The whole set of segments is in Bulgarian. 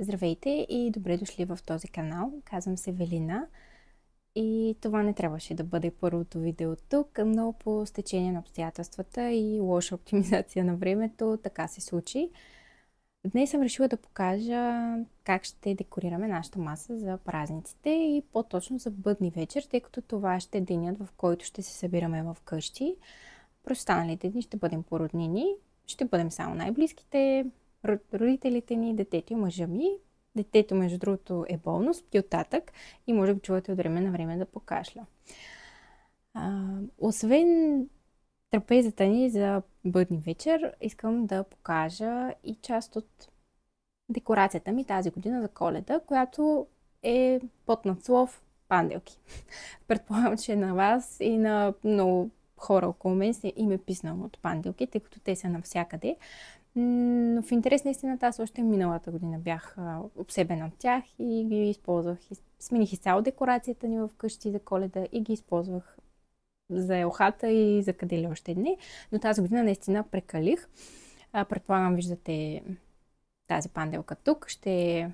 Здравейте и добре дошли в този канал. Казвам се Велина и това не трябваше да бъде първото видео тук, но по стечение на обстоятелствата и лоша оптимизация на времето така се случи. Днес съм решила да покажа как ще декорираме нашата маса за празниците и по-точно за бъдни вечер, тъй като това ще е денят, в който ще се събираме в къщи. През останалите дни ще бъдем по роднини, ще бъдем само най-близките, родителите ни, детето и мъжа ми. Детето, между другото, е болно, спи от татък и може да чувате от време на време да покашля. Освен трапезата ни за бъдни вечер, искам да покажа и част от декорацията ми тази година за Коледа, която е под надслов панделки. Предполагам, че на вас и на много хора около мен им е писнало от панделки, тъй като те са навсякъде. Но в интерес на истината, аз още миналата година бях обсебена от тях и ги използвах. Смених изцяло декорацията ни в къщи за Коледа и ги използвах за елхата и за къде ли още не. Но тази година наистина прекалих. Предполагам, виждате тази панделка тук. Ще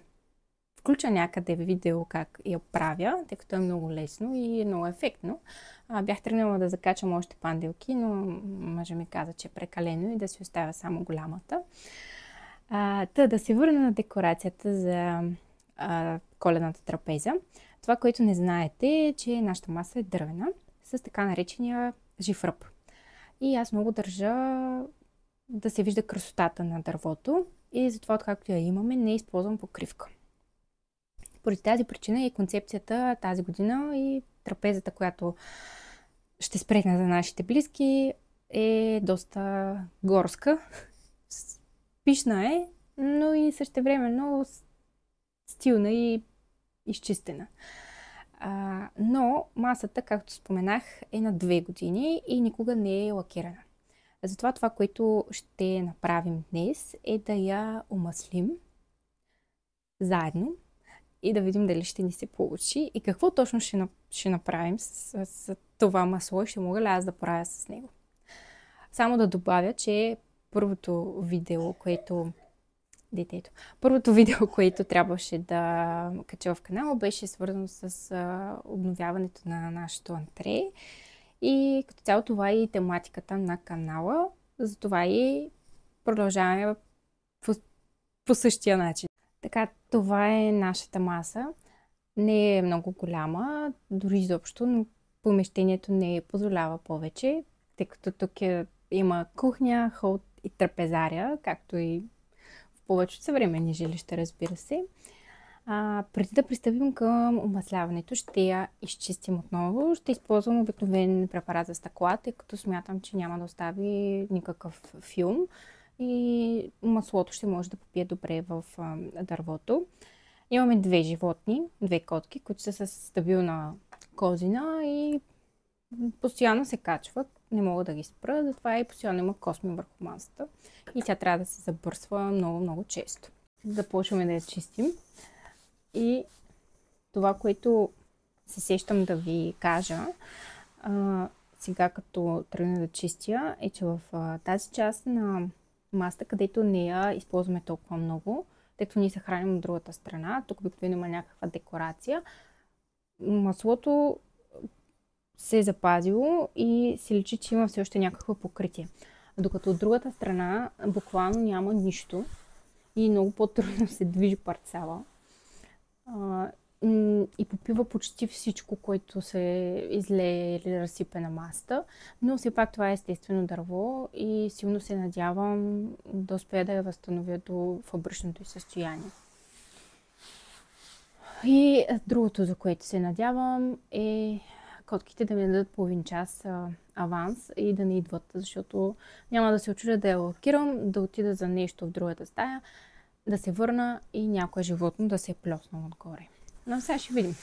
включа някъде видео как я правя, тъй като е много лесно и е много ефектно. Бях тръгнала да закачам още панделки, но мъжа ми каза, че е прекалено и да си оставя само голямата. Да се върна на декорацията за коледната трапеза. Това, което не знаете, е, че нашата маса е дървена с така наречения жив ръб. И аз много държа да се вижда красотата на дървото и затова, откакто я имаме, не използвам покривка. Поради тази причина и концепцията тази година и трапезата, която ще спретна за нашите близки, е доста горска. Пишна е, но и същевременно стилна и изчистена. Но масата, както споменах, е на 2 години и никога не е лакирана. Затова това, което ще направим днес, е да я омаслим заедно и да видим дали ще ни се получи и какво точно ще направим с това масло и ще мога ли аз да правя с него. Само да добавя, че първото видео, което трябваше да кача в канала, беше свързано с обновяването на нашето антре. И като цяло това е и тематиката на канала. Затова и продължаваме по същия начин. Така, това е нашата маса. Не е много голяма, дори изобщо, но помещението не позволява повече, тъй като тук има кухня, хол и трапезария, както и в повечето съвременни жилища, разбира се. Преди да пристъпим към омасляването, ще я изчистим отново. Ще използвам обикновен препарат за стъкла, тъй като смятам, че няма да остави никакъв филм и маслото ще може да попие добре в дървото. Имаме 2 животни, 2 котки, които са с стабилна козина и постоянно се качват. Не мога да ги спра, затова и постоянно има косми върху масата. И тя трябва да се забърсва много често. Започваме да я чистим. И това, което се сещам да ви кажа, сега като тръгна да чистя, е, че в тази част на масата, където не я използваме толкова много, тъй като ние се храним от другата страна, тук обикновено има някаква декорация, маслото се е запазило и се личи, че има все още някакво покритие. Докато от другата страна буквално няма нищо и много по-трудно се движи парцала. И попива почти всичко, което се излее или разсипе на масата, но все пак това е естествено дърво и силно се надявам да успея да я възстановя до фабричното й състояние. И другото, за което се надявам, е котките да ми дадат половин час аванс и да не идват, защото няма да се очудя да я лакирам, да отида за нещо в другата стая, да се върна и някое животно да се е плеснало отгоре. Но сега ще видим.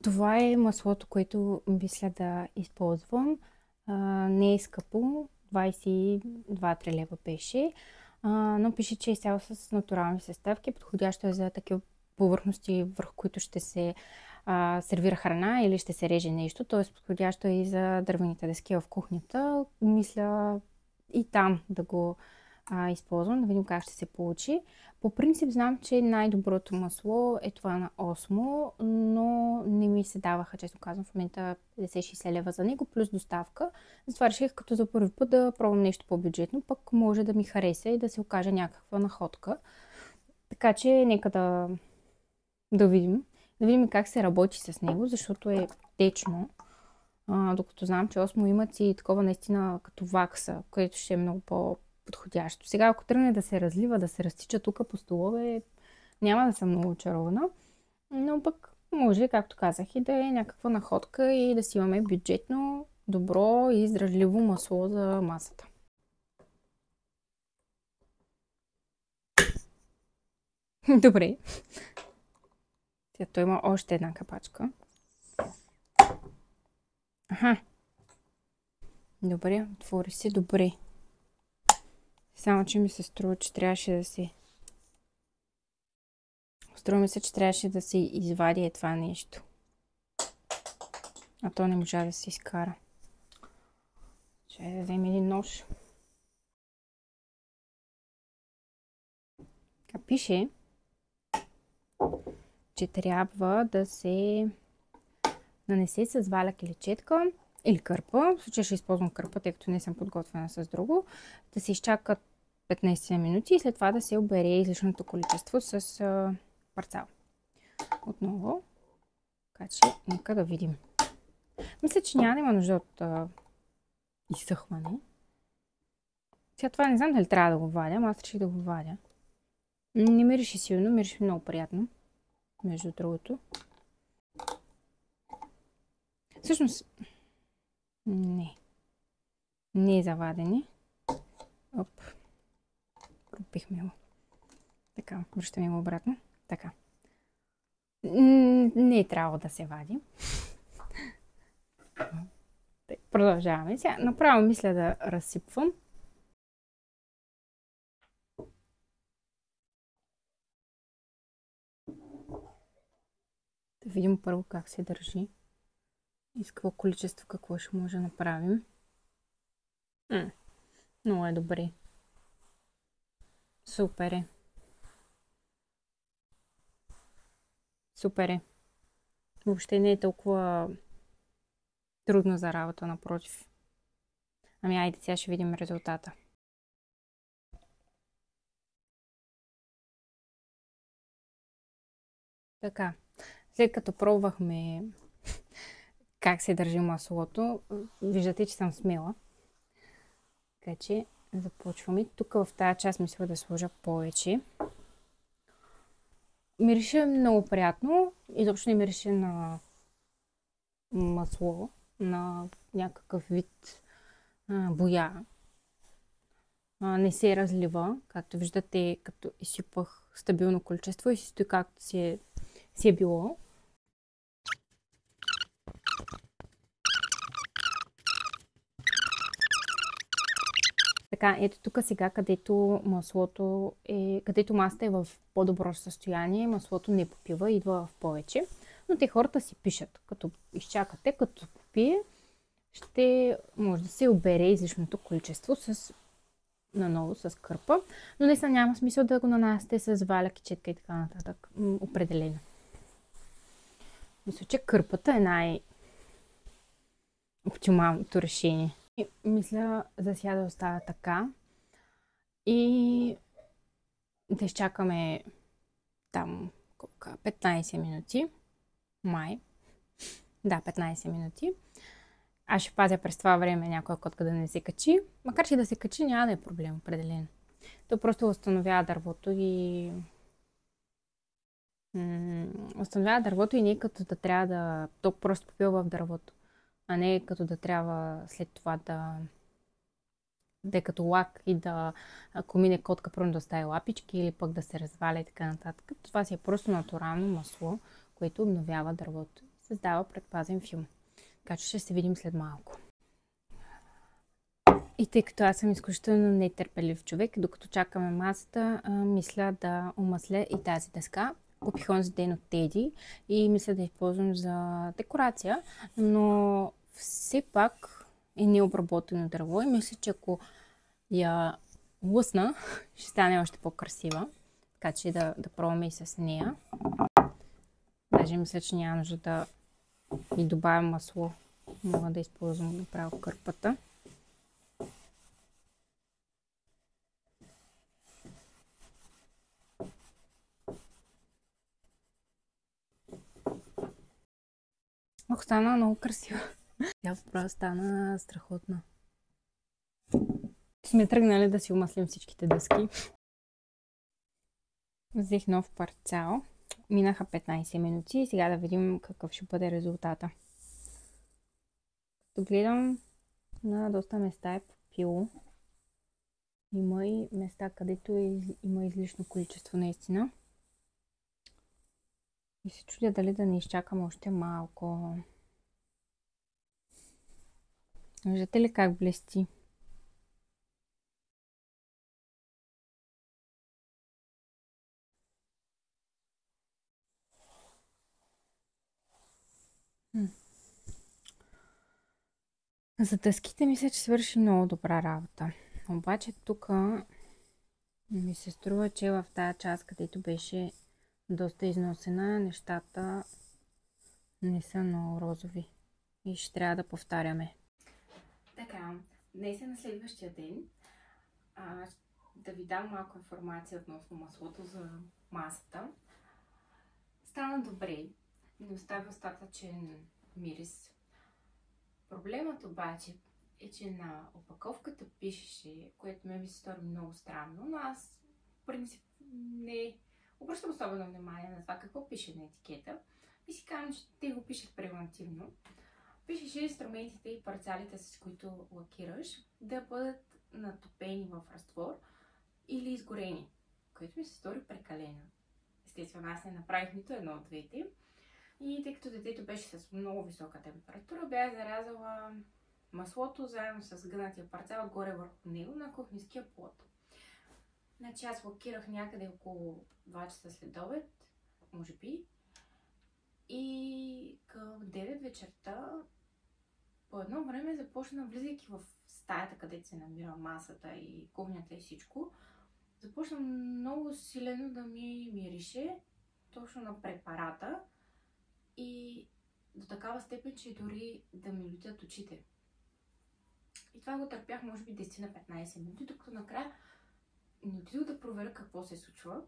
Това е маслото, което мисля да използвам. Не е скъпо, 22-3 лева беше, но пише, че е изцяло с натурални съставки. Подходящо е за такива повърхности, върху които ще се сервира храна или ще се реже нещо. Т.е. подходящо е и за дървените дъски в кухнята. Мисля, и там да го използвам, да видим как ще се получи. По принцип знам, че най-доброто масло е това на Осмо, но не ми се даваха, честно казвам, в момента 50-60 лева за него, плюс доставка. Затова реших като за първи път да пробвам нещо по-бюджетно, пък може да ми хареса и да се окаже някаква находка. Така че нека да видим. Да видим как се работи с него, защото е течно. Докато знам, че Осмо имат и такова наистина като вакса, което ще е много по-подходящо. Сега, ако тръгне да се разлива, да се разтича тук по столове, няма да съм много очарована. Но пък може, както казах, и да е някаква находка и да си имаме бюджетно, добро и издръжливо масло за масата. Добре. Той има още една капачка. Аха. Добре, отвори се добре. Само, че ми се струва, че трябваше да се... Струва ми се, че трябваше да се извади това нещо. А то не можа да се изкара. Ще да вземе един нож. А пише, че трябва да се нанесе с валяк или четка или кърпа. В случая ще използвам кърпа, тъй като не съм подготвена с друго. Да се изчакат 15 минути и след това да се обере излишното количество с парцал. Отново. Така че, нека да видим. Мисля, че няма да има нужда от изсъхване. Сега това не знам дали трябва да го вадя, ама аз реших да го вадя. Не мирише силно, мирише много приятно. Между другото. Всъщност, не. Не е за вадене. Оп. Пропихме го. Така, връщаме го обратно. Така. Не е трябвало да се вади. Продължаваме. Сега направо мисля да разсипвам. Да видим първо как се държи. И с какво количество какво ще може да направим. Много е добре. Супер е. Супер е. Въобще не е толкова трудно за работа, напротив. Ами айде, сега ще видим резултата. Така, след като пробвахме как се държи маслото, виждате, че съм смела. Така че започваме. Тук в тази част мисля да сложа повече. Мирише много приятно. Изобщо не мирише на масло, на някакъв вид боя. Не се разлива, както виждате, като изсипах стабилно количество и си стои както си е било. Така, ето тук сега, където масата е в по-добро състояние, маслото не попива, идва в повече. Но те хората си пишат, като изчакате, като попие, ще може да се обере излишното количество наново с кърпа. Но наистина няма смисъл да го нанасяте с валяк и четка и така нататък. Определено. Мисля, че кърпата е най-оптималното решение. И мисля за сега да остава така. И да изчакаме там 15 минути. Май. Да, 15 минути. Аз ще пазя през това време някоя котка да не се качи. Макар че да се качи, няма да е проблем, определено. То просто възстановява дървото и... възстановява дървото и не като да трябва да... То просто попива в дървото. А не като да трябва след това да е като лак и да, ако мине котка, първо да остави лапички или пък да се разваля и така нататък. Това си е просто натурално масло, което обновява дървото. Създава предпазен филм. Така че ще се видим след малко. И тъй като аз съм изключително нетърпелив човек, докато чакаме масата, мисля да омасля и тази дъска. Купих онзи ден от Теди и мисля да използвам за декорация, но все пак е необработено дърво и мисля, че ако я лъсна, ще стане още по-красива. Така че да пробваме и с нея. Даже мисля, че няма нужда да и добавя масло. Мога да използвам направо кърпата. Ох, стана много красива. Тя просто стана страхотна. Сме тръгнали да си умаслим всичките дъски. Взех нов парцал. Минаха 15 минути и сега да видим какъв ще бъде резултата. Като гледам, на доста места е попило. Има и места, където има излишно количество наистина. И се чудя дали да не изчакам още малко. Виждате ли как блести? За дъските мисля, че свърши много добра работа. Обаче тук ми се струва, че в тази част, където беше доста износена, нещата не са много розови. И ще трябва да повтаряме. Така, днес е на следващия ден. Да ви дам малко информация относно маслото за масата. Стана добре. Не оставя остатъчен мирис. Проблемът обаче е, че на опаковката пишеше, което ми се стори много странно, но аз в принцип не обръщам особено внимание на това какво пише на етикета и си казвам, че те го пишат превентивно. Пишеше инструментите и парцалите, с които лакираш, да бъдат натопени в разтвор или изгорени, което ми се стори прекалено. Естествено, аз не направих нито едно от двете. И тъй като детето беше с много висока температура, бях зарязала маслото заедно с гънатия парцал отгоре върху него на кухненския плод. Значи аз лакирах някъде около 2 часа след обед, може би. И към 9 вечерта по едно време започна, влизайки в стаята, където се намира масата и кухнята и всичко, започна много силено да ми мирише точно на препарата. И до такава степен, че дори да ми лютят очите. И това го търпях може би 10 на 15 минути, докато накрая не отидох да проверя какво се случва.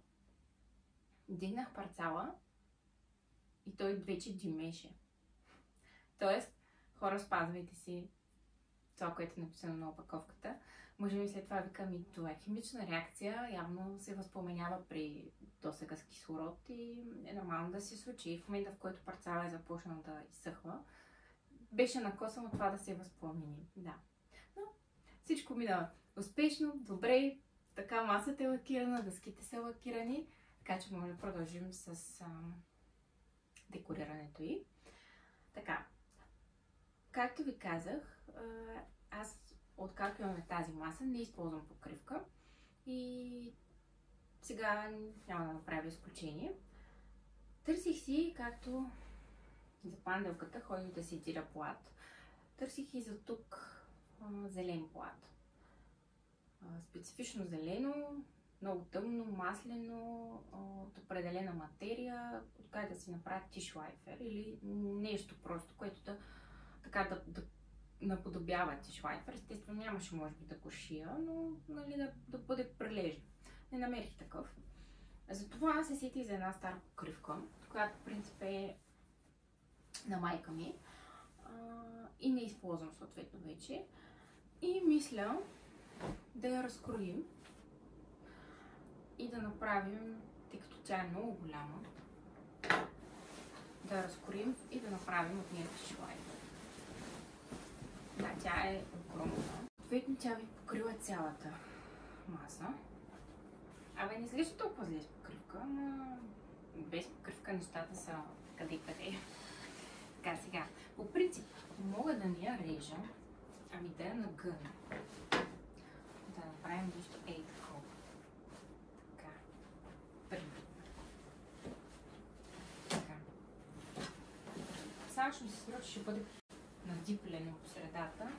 Дигнах парцала и той вече димеше. Тоест, хора, спазвайте си това, което е написано на опаковката. Може би след това викам, това е химична реакция, явно се възпламенява при досега с кислород и е нормално да се случи. В момента, в който парцала е започнал да изсъхва, беше накосано това да се възпламени. Да. Но всичко мина успешно, добре, така масата е лакирана, дъските са лакирани, така че може да продължим с декорирането й. Така, както ви казах, аз откакто имаме тази маса, не използвам покривка и сега няма да направя изключение. Търсих си, както за панделката, ходих да си тира плат. Търсих и за тук зелен плат. Специфично зелено, много тъмно, маслено, от определена материя, откъде да си направя тишлайфер или нещо просто, което да наподобява тишлайфер. Естествено нямаше може би да го шия, но нали, да бъде прилежен. Не намерих такъв. Затова се сетих за една стара покривка, която в принцип е на майка ми и не използвам съответно вече. И мисля да я разкроим и да направим, тъй като тя е много голяма, да я разкроим и да направим от нея тишлайфер. Да, тя е огромна. Съответно тя ви покрива цялата маса. Абе, не изглежда толкова зле с покривка, но без покривка нещата са къде-къде. Така, сега, по принцип, мога да не я режа, ами да я нагъна. Да направим нещо ей такова. Така, примерно. Така. Само ще ми се струва, че ще бъде надиплено по средата,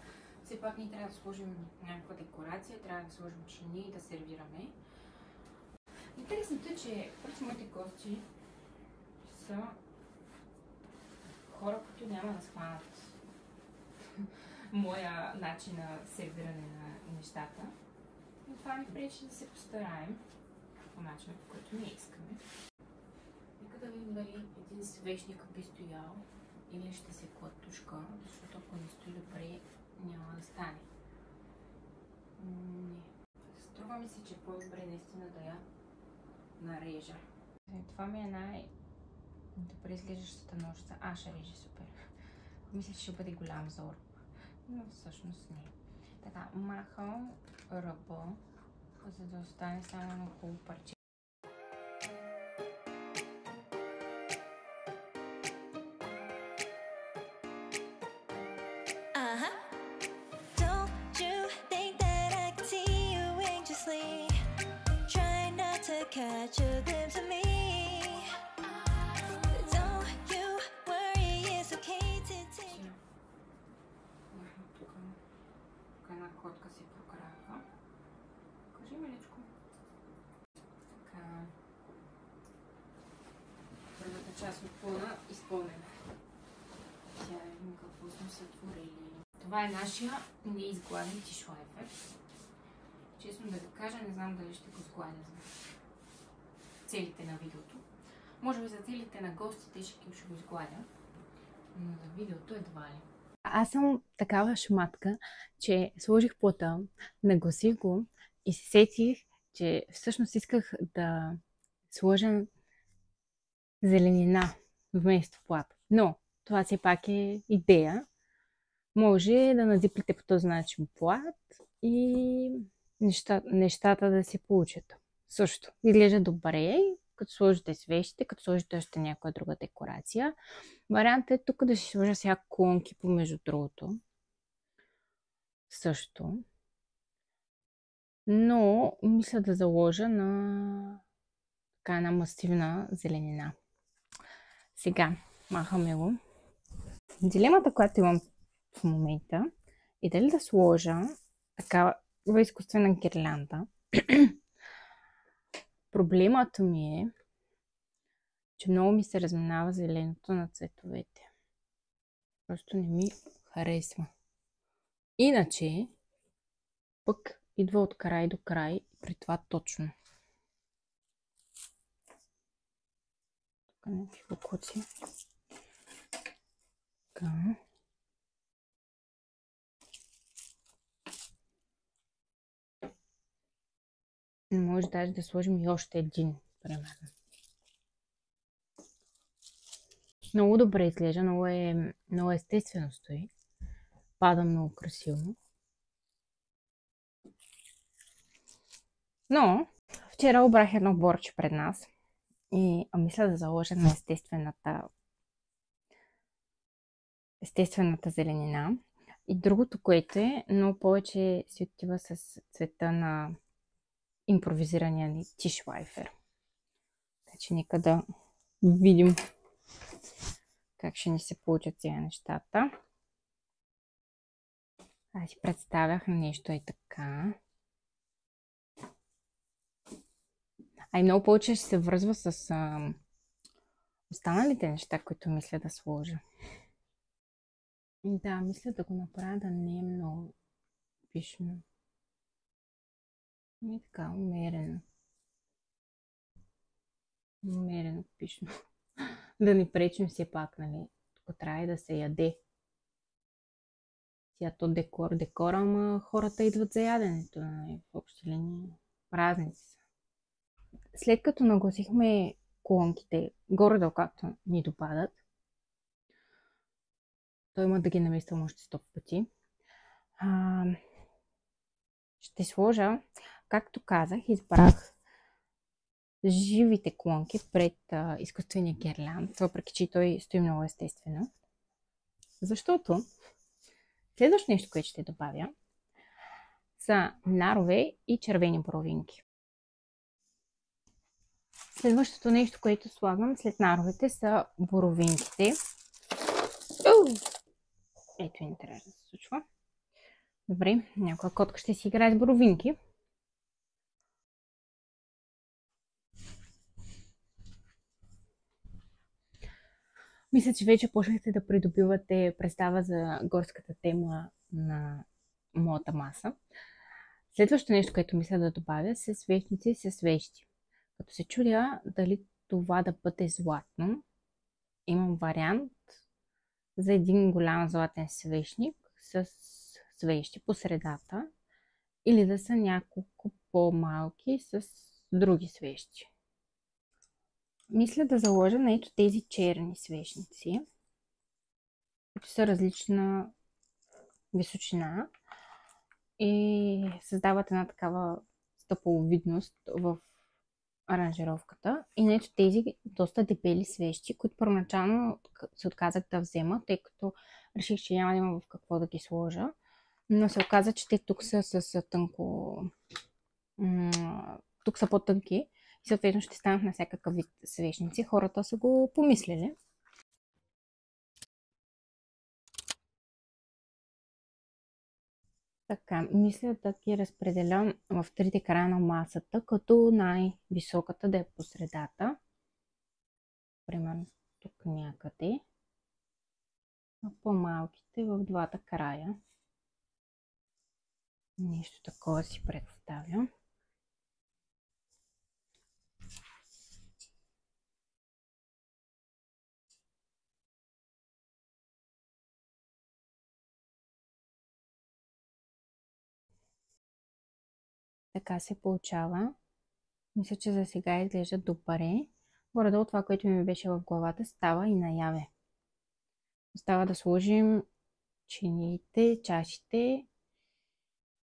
все пак ние трябва да сложим някаква декорация, трябва да сложим чини и да сервираме. Интересното е, че просто моите гости са хора, които няма да схванат моя начин на сервиране на нещата. Но това ни пречи да се постараем по начина, по който ние искаме. Нека да видим дали един свещник би стоял или ще се клатушка, защото ако не стои добре, няма да стане. Не. Струва ми се, че е по-добре наистина да я нарежа. Това ми е най-добре изглеждащата ножица. Ще реже супер. Мисля, че ще бъде голям зор. Но всъщност не. Така, махам ръба, за да остане само на хубаво парче. Catch a glimpse of me. Don't you worry, it's okay to take. Тук една котка се прокарава. Кажи, миличко. Така. Първата част от плана изпълнена. Сега видим какво сме сътворили. Това е нашия неизгладен тишлайфер. Честно да ви кажа, не знам дали ще го сгладя за целите на видеото. Може би за целите на гостите ще го изгладя, но за видеото едва ли. Аз съм такава шматка, че сложих плата, нагласих го и се сетих, че всъщност исках да сложа зеленина вместо плат. Но това все пак е идея. Може да надиплите по този начин плат и нещата да се получат. Също изглежда добре, като сложите свещите, като сложите още някоя друга декорация. Вариантът е тук да си сложа сега клонки помежду другото. Също. Но мисля да заложа на така една масивна зеленина. Сега махаме го. Дилемата, която имам в момента, е дали да сложа такава изкуствена гирлянда. Проблемът ми е, че много ми се разминава зеленото на цветовете. Просто не ми харесва. Иначе, пък идва от край до край, при това точно. Тук някакви бокуци. Така. Може даже да сложим и още един, примерно. Много добре изглежда, много естествено стои. Пада много красиво. Но вчера обрах едно борче пред нас и мисля да заложа на естествената зеленина. И другото, което е, много повече си отива с цвета на импровизирания ни тишлайфер. Така че нека да видим как ще ни се получат тези нещата. Аз си представях нещо и така. И много повече ще се връзва с останалите неща, които мисля да сложа. Да, мисля да го направя да не е много пишно. И така, умерено. Умерено пишно. Да не пречим все пак, нали? Тук трябва и да се яде. Сега то декора, ама хората идват за яденето, нали? В общи линии празници са. След като нагласихме колонките горе-долу както ни допадат, той има да ги намествам още 100 пъти. Ще сложа, както казах, избрах живите клонки пред изкуствения гирлянд, въпреки че той стои много естествено. Защото следващото нещо, което ще добавя, са нарове и червени боровинки. Следващото нещо, което слагам след наровете, са боровинките. Ето интересно се случва. Добре, някоя котка ще си играе с боровинки. Мисля, че вече почнахте да придобивате представа за горската тема на моята маса. Следващото нещо, което мисля да добавя, са свещници с свещи. Като се чудя дали това да бъде златно, имам вариант за един голям златен свещник с свещи по средата или да са няколко по-малки с други свещи. Мисля да заложа на ето тези черни свещници, които са различна височина и създават една такава стъпаловидност в аранжировката. И на ето тези доста дебели свещи, които първоначално се отказах да взема, тъй като реших, че няма да има в какво да ги сложа. Но се оказа, че те тук са с тънко... Тук са по-тънки и съответно ще станат на всякакъв вид свещници. Хората са го помислили. Така, мисля да ги разпределям в трите края на масата, като най-високата да е по средата. Примерно тук някъде. А по-малките в двата края. Нещо такова си представям. Така се получава. Мисля, че за сега изглежда добре. Горе-долу това, което ми беше в главата, става и наяве. Остава да сложим чиниите, чашите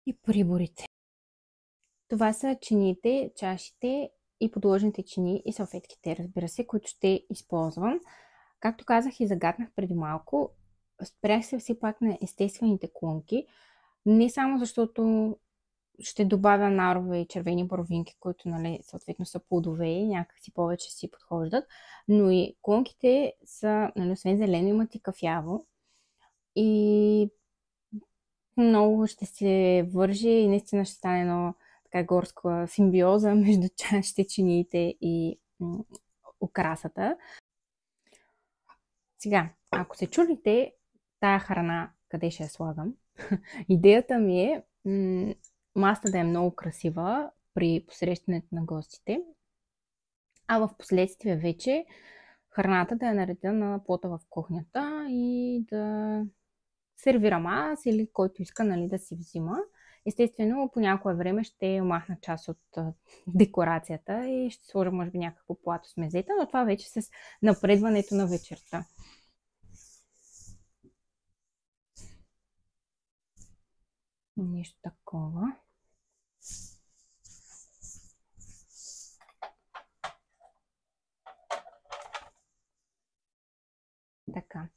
и приборите. Това са чиниите, чашите и подложените чини и салфетките, разбира се, които ще използвам. Както казах и загаднах преди малко, спрях се все пак на естествените клонки. Не само защото ще добавя нарове и червени боровинки, които нали, съответно са плодове и някакси повече си подхождат, но и клонките са, нали, освен зелено, имат и кафяво. И много ще се върже и наистина ще стане едно така горска симбиоза между чашите, чиниите и украсата. Сега, ако се чудите тая храна, къде ще я слагам, идеята ми е масата да е много красива при посрещането на гостите, а в последствие вече храната да я наредя на плота в кухнята и да сервирам аз или който иска нали, да си взима. Естествено, по някое време ще махна част от декорацията и ще сложа може би някакво плато с мезета, но това вече с напредването на вечерта. Нещо такова. Така.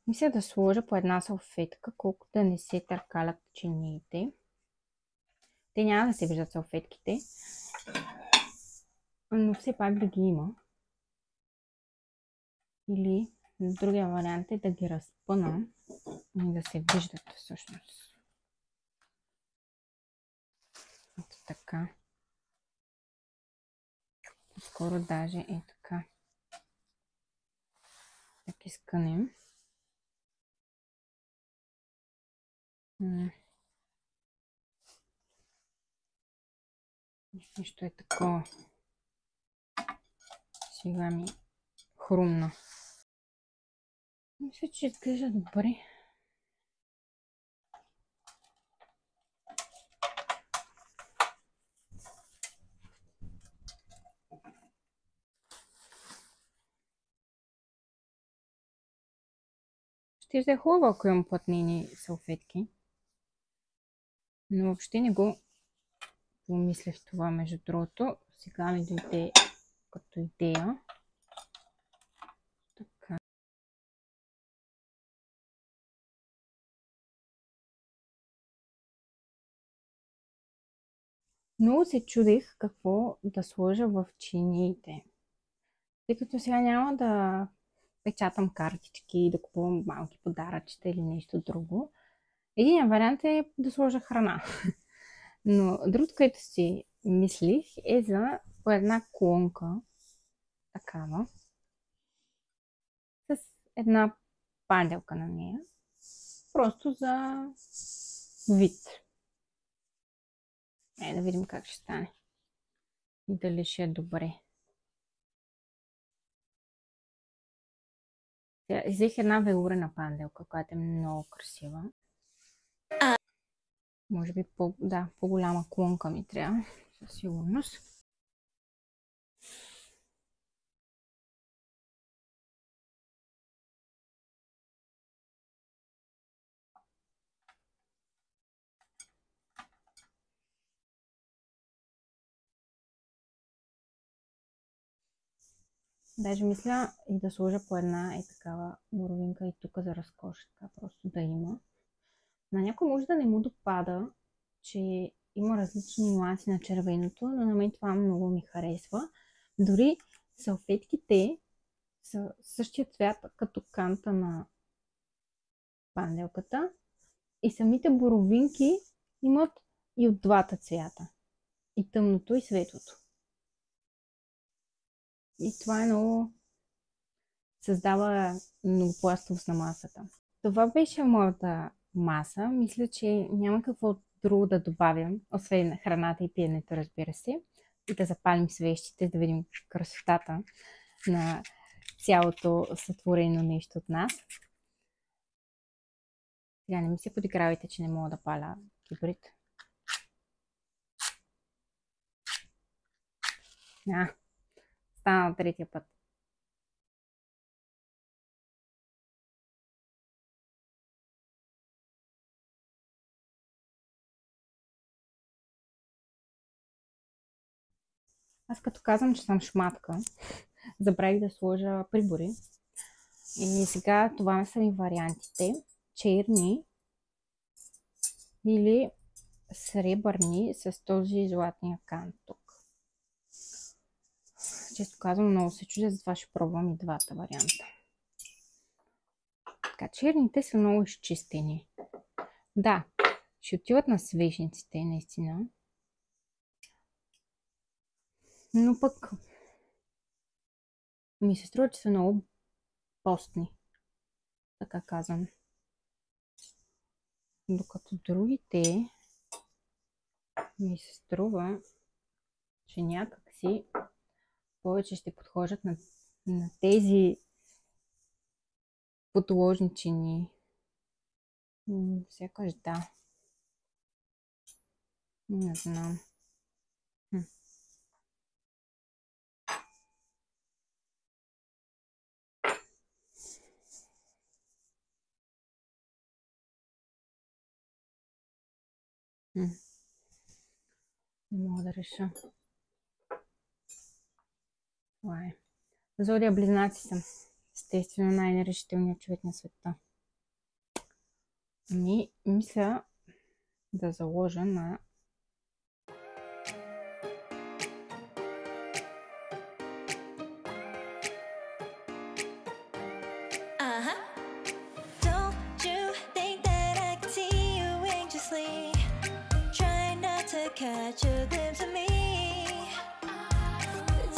Мисля да сложа по една салфетка, колкото да не се търкалят чиниите. Те няма да се виждат салфетките, но все пак да ги има. Или другия вариант е да ги разпъна и да се виждат всъщност. Ето така. Скоро даже е така. Так изкънем. Нещо е такова. Сега ми хрумна. Мисля, че изглежда добре. Ще е хубаво, ако имам плътнени салфетки. Но въобще не го помислях това, между другото. Сега ми дойде като идея. Така. Много се чудих какво да сложа в чиниите. Тъй като сега няма да печатам картички и да купувам малки подаръчета или нещо друго. Един вариант е да сложа храна. Но другото, което си мислих, е за по една клонка, такава, с една панделка на нея. Просто за вид. Да видим как ще стане. И дали ще е добре. Взех една велурена панделка, която е много красива. Може би по-голяма клонка ми трябва, със сигурност. Даже мисля и да сложа по една такава боровинка и тук за разкош, така просто да има. На някой може да не му допада, че има различни нюанси на червеното, но на мен това много ми харесва. Дори салфетките са същия цвят като канта на панделката и самите боровинки имат и от двата цвята. И тъмното, и светлото. И това е много... създава многопластовост на масата. Това беше моята маса. Мисля, че няма какво друго да добавям, освен храната и пиенето, разбира се. И да запалим свещите, да видим красотата на цялото сътворено нещо от нас. Сега не ми се подигравайте, че не мога да паля кибрид. Стана третия път. Аз като казвам, че съм шматка, забравих да сложа прибори. И сега това са ми вариантите. Черни или сребърни с този златния кант тук. Често казвам, много се чудя, затова ще пробвам и двата варианта. Така, черните са много изчистени. Да, ще отиват на свещниците, наистина. Но пък ми се струва, че са много постни. Така казвам. Докато другите ми се струва, че някакси повече ще подхождат на тези подложничени. Сякаш да. Не знам. Не мога да реша. Това е. Зодия Близнаци съм. Естествено най-нерешителният човек на света. Мисля да заложа на Don't you think that I can see you anxiously? Try not to catch a glimpse of me.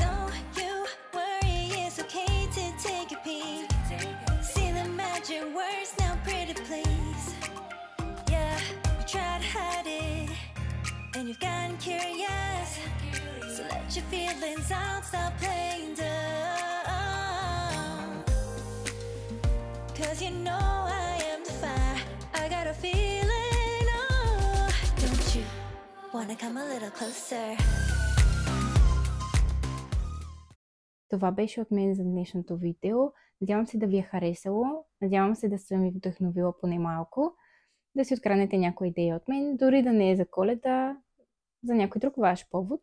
Don't you worry, it's okay to take a peek. See the magic words now, pretty please. Yeah, you try to hide it, and you've gotten curious. So let your feelings out, stop playing dumb. Cause you know I am the fire, I got a feeling, oh. Don't you wanna come a little closer? Това беше от мен за днешното видео. Надявам се да ви е харесало. Надявам се да съм ви вдъхновила поне малко. Да си откраднете някои идеи от мен, дори да не е за Коледа, за някой друг ваш повод,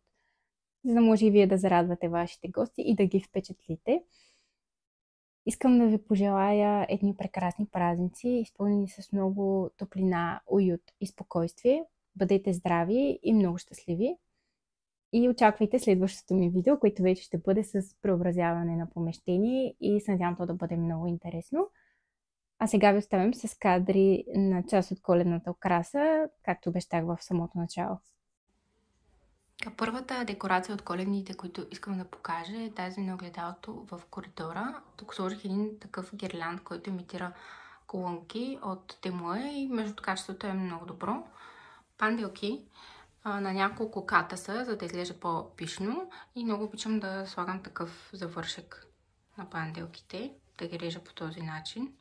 за да може и вие да зарадвате вашите гости и да ги впечатлите. Искам да ви пожелая едни прекрасни празници, изпълнени с много топлина, уют и спокойствие. Бъдете здрави и много щастливи. И очаквайте следващото ми видео, което вече ще бъде с преобразяване на помещение и се надявам то да бъде много интересно. А сега ви оставям с кадри на част от коледната украса, както обещах в самото начало. Първата декорация от коледните, които искам да покажа, е тази на огледалото в коридора. Тук сложих един такъв гирлянд, който имитира колонки от Темуе и между качеството е много добро. Панделки на няколко ката са, за да изглежда по-пишно и много обичам да слагам такъв завършек на панделките, да ги режа по този начин.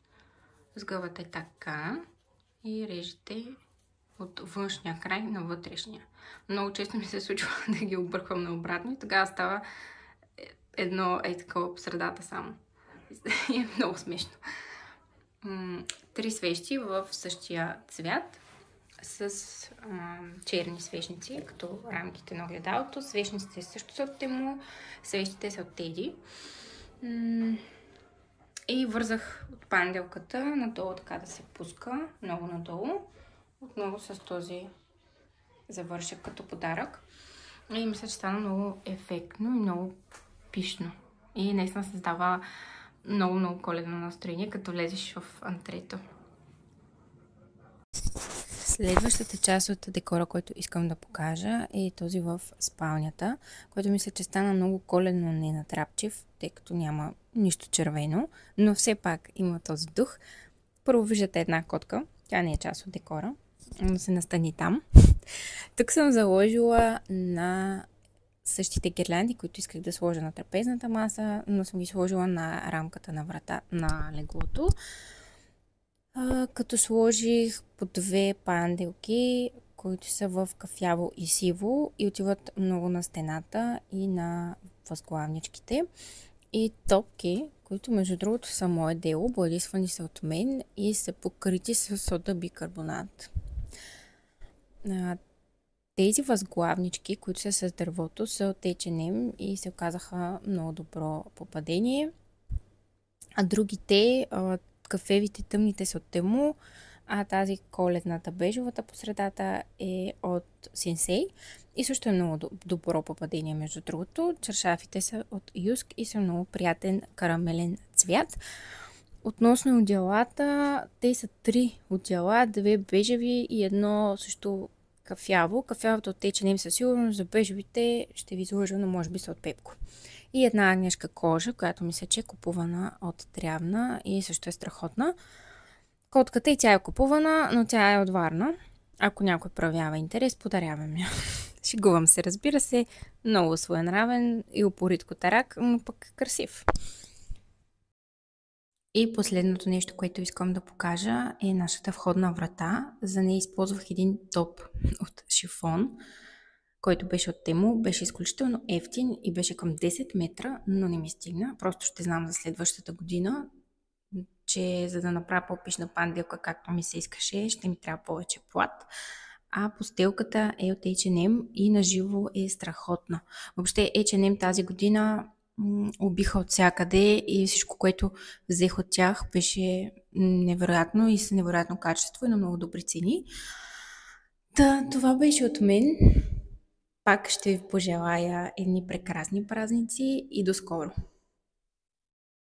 Сгъвате така и режете от външния край на вътрешния. Много често ми се случва да ги обърквам наобратно и тогава става едно такова по средата само. И е много смешно. 3 свещи в същия цвят с черни свещници, като рамките на огледалото. Свещниците също са от Тему, свещите са от Теди. И вързах от панделката надолу, така да се пуска, много надолу. Отново с този завършек като подарък. И мисля, че стана много ефектно и много пишно. И наистина създава много коледно настроение, като влезеш в антрето. Следващата част от декора, който искам да покажа, е този в спалнята, който мисля, че стана много коледно ненатрапчив, тъй като няма нищо червено, но все пак има този дух. Първо виждате една котка, тя не е част от декора, но се настани там. Тук съм заложила на същите гирлянди, които исках да сложа на трапезната маса, но съм ги сложила на рамката на врата на леглото. Като сложих по 2 панделки, които са в кафяво и сиво и отиват много на стената и на възглавничките. И топки, които между другото са мое дело, боядисвани са от мен и са покрити с сода бикарбонат. Тези възглавнички, които са с дървото, са от H&M и се оказаха много добро попадение. А другите, кафевите, тъмните са от Тему, а тази коледната бежовата по средата е от Сенсей и също е много добро попадение между другото. Чершафите са от Юск и са много приятен карамелен цвят. Относно отделата, те са 3 отдела, 2 бежеви и едно също кафяво. Кафявото от H&M със сигурност, за бежевите ще ви изложа, но може би са от Пепко. И една агнешка кожа, която мисля, че е купувана от Трявна и също е страхотна. Котката и тя е купувана, но тя е от Варна. Ако някой проявява интерес, подарявам я. Шегувам се, разбира се. Много своенравен и упорит котарак, но пък красив. И последното нещо, което искам да покажа, е нашата входна врата. За нея използвах един топ от шифон, който беше от Тему. Беше изключително ефтин и беше към 10 метра, но не ми стигна. Просто ще знам за следващата година, че за да направя по-пишна панделка, както ми се искаше, ще ми трябва повече плат. А постелката е от H&M и наживо е страхотна. Въобще H&M тази година убиха от всякъде и всичко, което взех от тях, беше невероятно и с невероятно качество и на много добри цени. Това беше от мен. Пак ще ви пожелая едни прекрасни празници и до скоро!